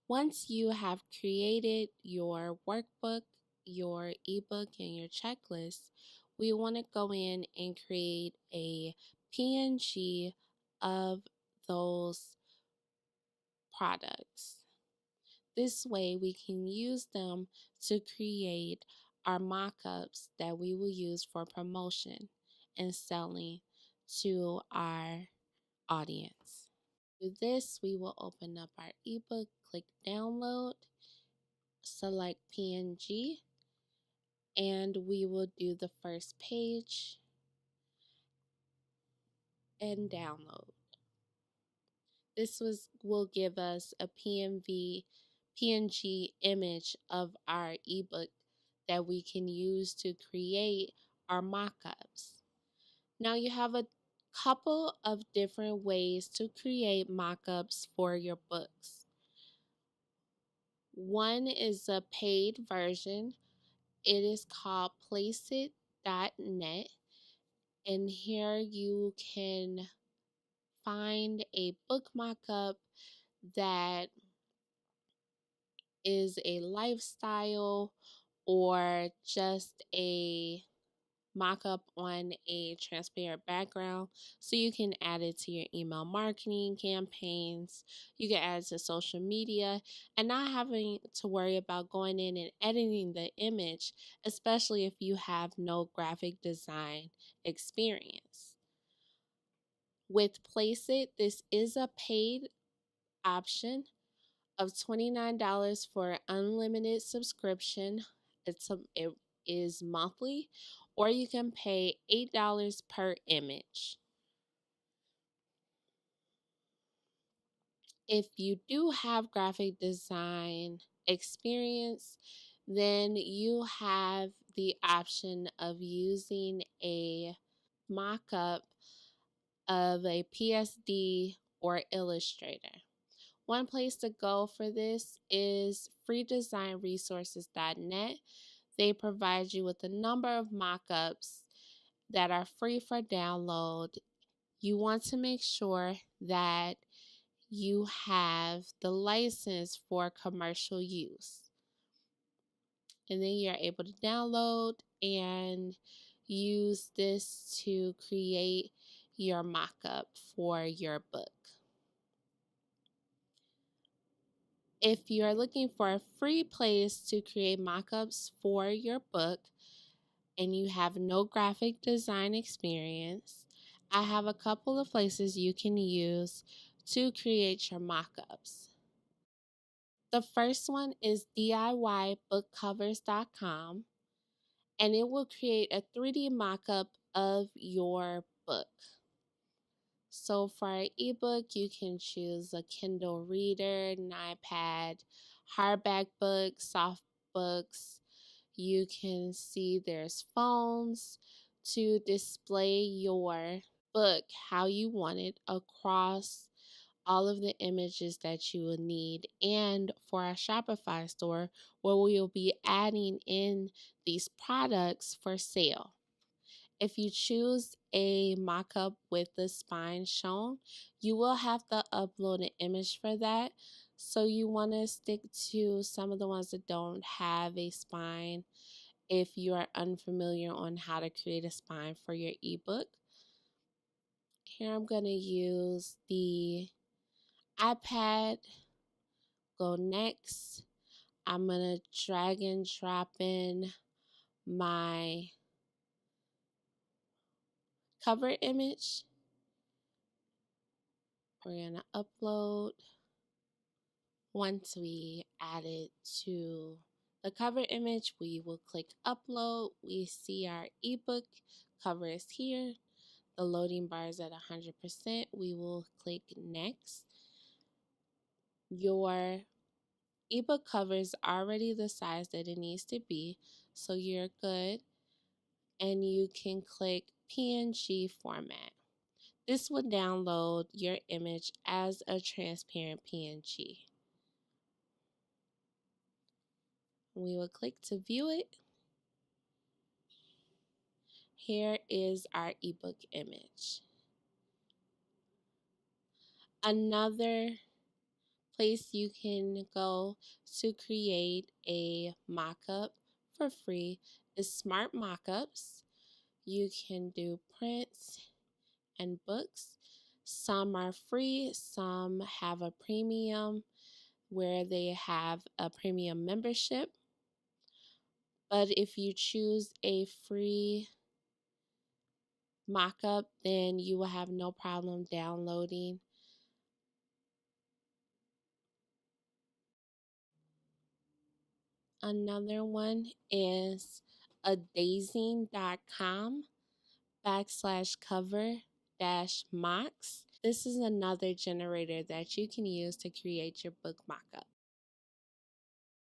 Once you have created your workbook, your ebook, and your checklist, we want to go in and create a PNG of those products. This way we can use them to create our mockups that we will use for promotion and selling to our audience. To this, we will open up our ebook, click download, select PNG, and we will do the first page and download. This will give us a PNG image of our ebook that we can use to create our mockups. Now you have a couple of different ways to create mockups for your books. One is a paid version. It is called placeit.net, and here you can find a book mockup that is a lifestyle or just a mock-up on a transparent background, so you can add it to your email marketing campaigns. You can add it to social media and not having to worry about going in and editing the image, especially if you have no graphic design experience. With Placeit, this is a paid option of $29 for unlimited subscription. It is monthly, or you can pay $8 per image. If you do have graphic design experience, then you have the option of using a mock-up of a PSD or Illustrator. One place to go for this is freedesignresources.net. They provide you with a number of mockups that are free for download. You want to make sure that you have the license for commercial use. And then you're able to download and use this to create your mockup for your book. If you're looking for a free place to create mockups for your book and you have no graphic design experience, I have a couple of places you can use to create your mockups. The first one is DIYbookcovers.com, and it will create a 3D mockup of your book. So for an ebook, you can choose a Kindle Reader, an iPad, hardback books, soft books. You can see there's phones to display your book how you want it across all of the images that you will need. And for our Shopify store, where we will be adding in these products for sale. If you choose a mockup with the spine shown, you will have to upload an image for that. So you want to stick to some of the ones that don't have a spine if you are unfamiliar on how to create a spine for your ebook. Here I'm going to use the iPad. Go next. I'm going to drag and drop in my cover image. We're going to upload. Once we add it to the cover image, we will click upload. We see our ebook cover is here. The loading bar is at 100%. We will click next. Your ebook cover is already the size that it needs to be, so you're good. And you can click PNG format. This will download your image as a transparent PNG. We will click to view it. Here is our ebook image. Another place you can go to create a mockup for free is Smart Mockups. You can do prints and books. Some are free, some have a premium where they have a premium membership. But if you choose a free mockup, then you will have no problem downloading. Another one is adazing.com/cover-mocks. This is another generator that you can use to create your book mockup.